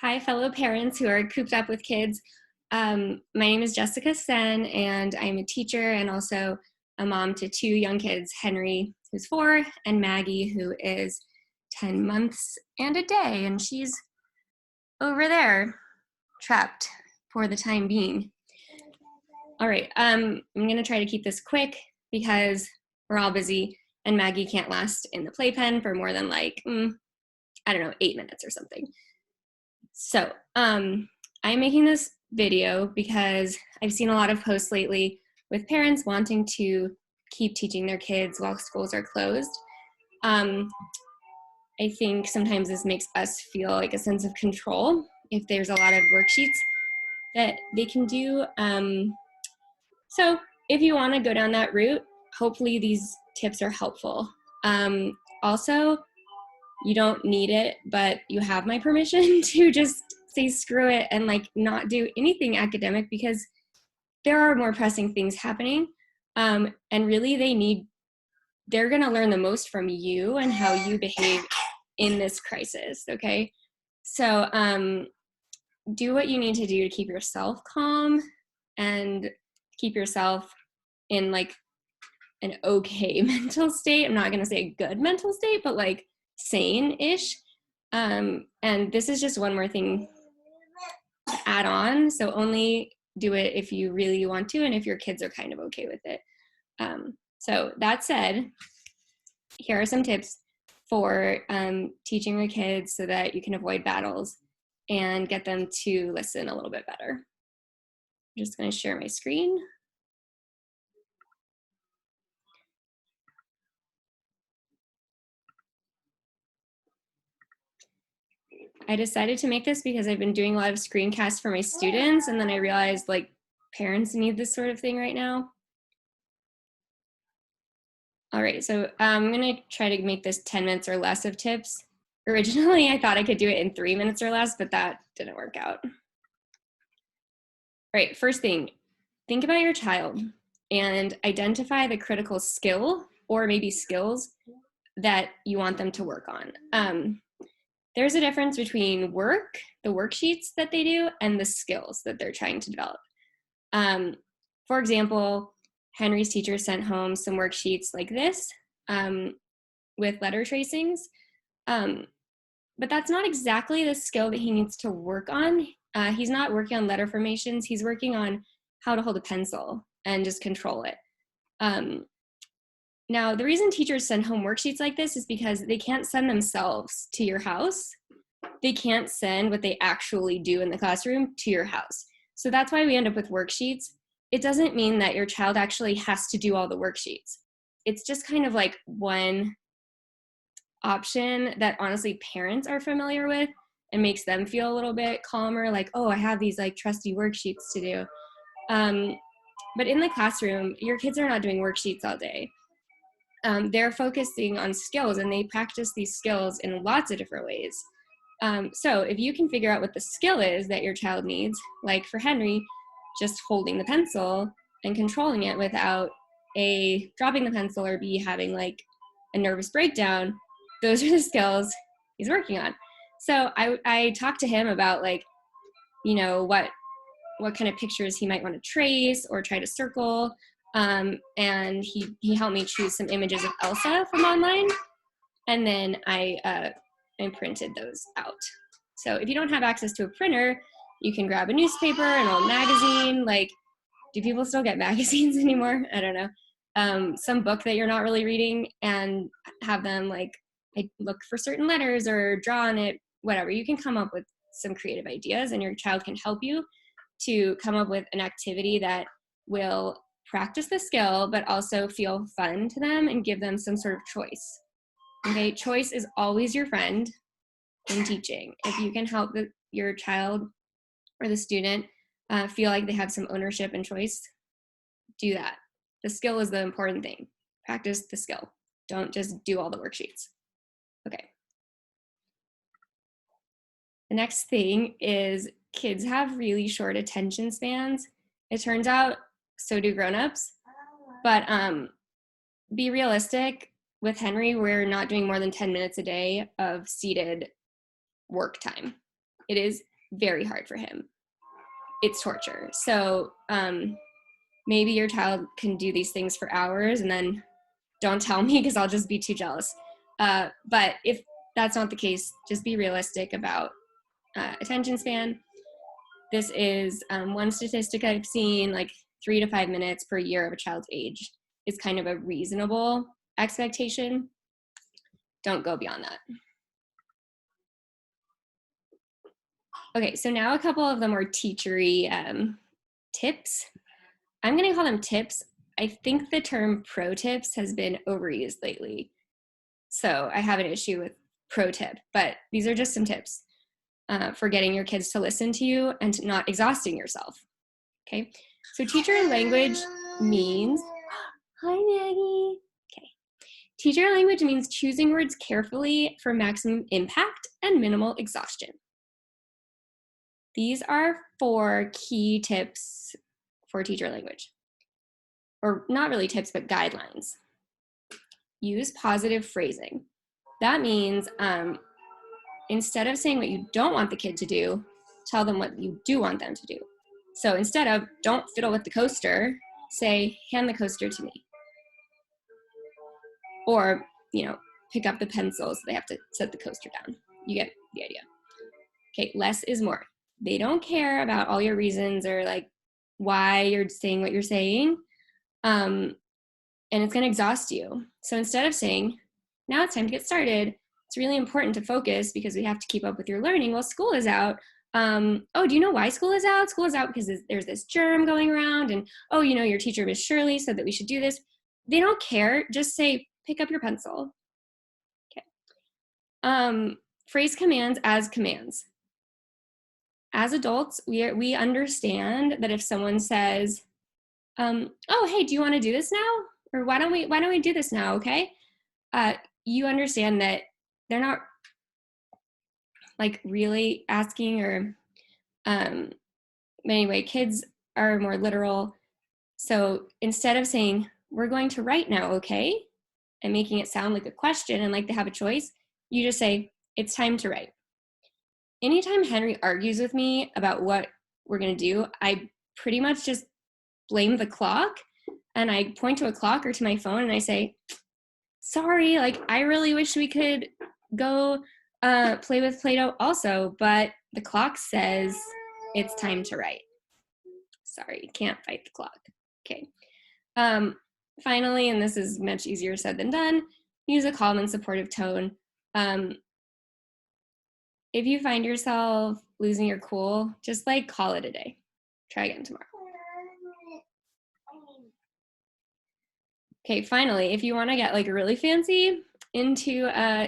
Hi, fellow parents who are cooped up with kids. My name is Jessica Sen, and I'm a teacher and also a mom to two young kids, Henry, who's 4, and Maggie, who is 10 months and a day, and she's over there, trapped for the time being. All right, I'm gonna try to keep this quick because we're all busy, and Maggie can't last in the playpen for more than like, I don't know, 8 minutes or something. So I'm making this video because I've seen a lot of posts lately with parents wanting to keep teaching their kids while schools are closed. I think sometimes this makes us feel like a sense of control if there's a lot of worksheets that they can do. So if you want to go down that route, hopefully these tips are helpful. Also, you don't need it, but you have my permission to just say screw it and like not do anything academic because there are more pressing things happening. And really they're gonna learn the most from you and how you behave in this crisis, okay? So do what you need to do to keep yourself calm and keep yourself in like an okay mental state. I'm not gonna say a good mental state, but like sane-ish. And this is just one more thing to add on. So only do it if you really want to and if your kids are kind of okay with it. So that said, here are some tips for teaching your kids so that you can avoid battles and get them to listen a little bit better. I'm just going to share my screen. I decided to make this because I've been doing a lot of screencasts for my students, and then I realized like parents need this sort of thing right now. All right, so I'm gonna try to make this 10 minutes or less of tips. Originally, I thought I could do it in 3 minutes or less, but that didn't work out. All right, first thing, think about your child and identify the critical skill or maybe skills that you want them to work on. There's a difference between the worksheets that they do, and the skills that they're trying to develop. For example, Henry's teacher sent home some worksheets like this with letter tracings, but that's not exactly the skill that he needs to work on. He's not working on letter formations, he's working on how to hold a pencil and just control it. Now, the reason teachers send home worksheets like this is because they can't send themselves to your house. They can't send what they actually do in the classroom to your house. So that's why we end up with worksheets. It doesn't mean that your child actually has to do all the worksheets. It's just kind of like one option that honestly parents are familiar with and makes them feel a little bit calmer, like, oh, I have these like trusty worksheets to do. But in the classroom, your kids are not doing worksheets all day. They're focusing on skills, and they practice these skills in lots of different ways. So if you can figure out what the skill is that your child needs, like for Henry, just holding the pencil and controlling it without A, dropping the pencil, or B, having like a nervous breakdown, those are the skills he's working on. So I talked to him about like, you know, what kind of pictures he might want to trace or try to circle. And he helped me choose some images of Elsa from online. And then I printed those out. So if you don't have access to a printer, you can grab a newspaper, an old magazine. Like, do people still get magazines anymore? I don't know. Some book that you're not really reading, and have them like look for certain letters or draw on it, whatever. You can come up with some creative ideas, and your child can help you to come up with an activity that will practice the skill, but also feel fun to them and give them some sort of choice. Okay, choice is always your friend in teaching. If you can help your child or the student feel like they have some ownership and choice, do that. The skill is the important thing. Practice the skill. Don't just do all the worksheets. Okay. The next thing is kids have really short attention spans. It turns out so do grown-ups, but be realistic. With Henry, we're not doing more than 10 minutes a day of seated work time. It is very hard for him. It's torture. So maybe your child can do these things for hours and then don't tell me because I'll just be too jealous. But if that's not the case, just be realistic about attention span. This is one statistic I've seen, like 3 to 5 minutes per year of a child's age is kind of a reasonable expectation. Don't go beyond that. Okay, so now a couple of the more teachery tips. I'm going to call them tips. I think the term pro tips has been overused lately. So I have an issue with pro tip, but these are just some tips for getting your kids to listen to you and not exhausting yourself. Okay, so teacher language means, hi Maggie. Okay, teacher language means choosing words carefully for maximum impact and minimal exhaustion. These are 4 key tips for teacher language, or not really tips, but guidelines. Use positive phrasing. That means instead of saying what you don't want the kid to do, tell them what you do want them to do. So instead of don't fiddle with the coaster, say hand the coaster to me. Or, pick up the pencils. They have to set the coaster down. You get the idea. Okay, less is more. They don't care about all your reasons or like why you're saying what you're saying. And it's going to exhaust you. So instead of saying, now it's time to get started, it's really important to focus because we have to keep up with your learning while school is out. Oh, do you know why school is out? School is out because there's this germ going around. And, oh, your teacher, Miss Shirley, said that we should do this. They don't care. Just say, pick up your pencil. Okay. Phrase commands as commands. As adults, we understand that if someone says, oh, hey, do you want to do this now? Or why don't we do this now, okay? You understand that they're not like really asking or, anyway, kids are more literal. So instead of saying, we're going to write now, okay? And making it sound like a question and like they have a choice, you just say, it's time to write. Anytime Henry argues with me about what we're going to do, I pretty much just blame the clock and I point to a clock or to my phone and I say, sorry, like I really wish we could go play with Play-Doh also, but the clock says it's time to write. Sorry, can't fight the clock. Okay. Finally, and this is much easier said than done, use a calm and supportive tone. If you find yourself losing your cool, just like call it a day. Try again tomorrow. Okay, finally, if you want to get like really fancy into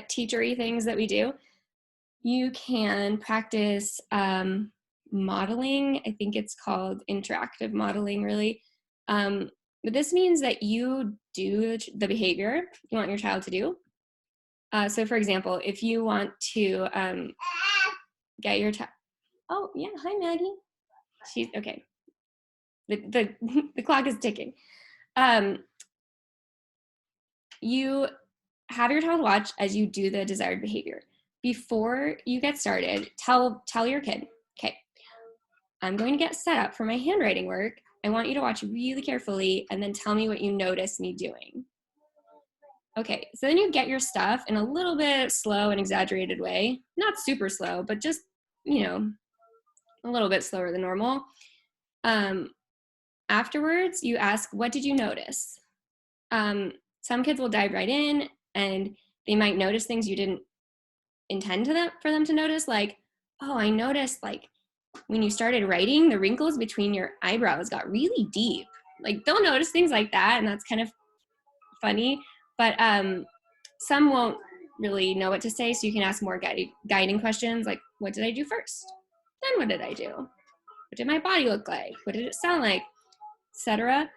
teachery things that we do, you can practice modeling. I think it's called interactive modeling, really. But this means that you do the behavior you want your child to do. So for example, if you want to get your child, oh yeah, hi Maggie. She's okay. The clock is ticking. You have your child watch as you do the desired behavior. Before you get started, tell your kid, okay, I'm going to get set up for my handwriting work. I want you to watch really carefully and then tell me what you notice me doing. Okay, so then you get your stuff in a little bit slow and exaggerated way. Not super slow, but just, a little bit slower than normal. Afterwards, you ask, what did you notice? Some kids will dive right in and they might notice things you didn't intend for them to notice, like, oh, I noticed like when you started writing, the wrinkles between your eyebrows got really deep. Like they'll notice things like that, and that's kind of funny. But some won't really know what to say, so you can ask more guiding questions, like, what did I do first? Then what did I do? What did my body look like? What did it sound like? Etc.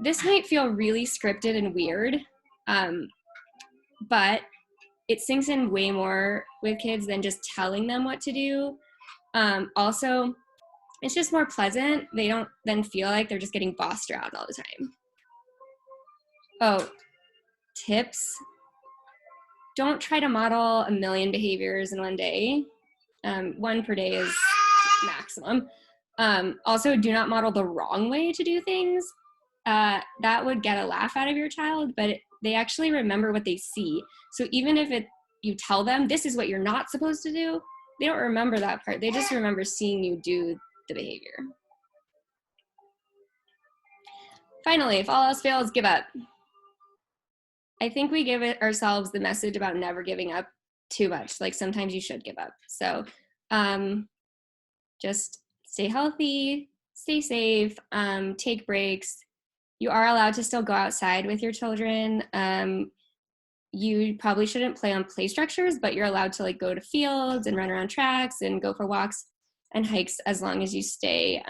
This might feel really scripted and weird, but it sinks in way more with kids than just telling them what to do. Also, it's just more pleasant. They don't then feel like they're just getting bossed around all the time. Oh, tips. Don't try to model a million behaviors in one day. 1 per day is maximum. Also, do not model the wrong way to do things. That would get a laugh out of your child, but they actually remember what they see. So even if you tell them this is what you're not supposed to do, they don't remember that part. They just remember seeing you do the behavior. Finally, if all else fails, give up. I think we give ourselves the message about never giving up too much. Like sometimes you should give up. So just stay healthy, stay safe, take breaks. You are allowed to still go outside with your children. You probably shouldn't play on play structures, but you're allowed to like go to fields and run around tracks and go for walks and hikes as long as you stay,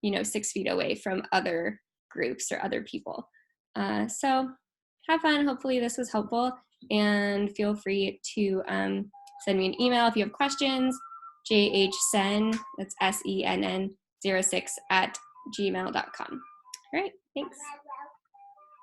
6 feet away from other groups or other people. So have fun. Hopefully this was helpful, and feel free to send me an email if you have questions. jhsen, that's SENN 06 @gmail.com. All right, thanks.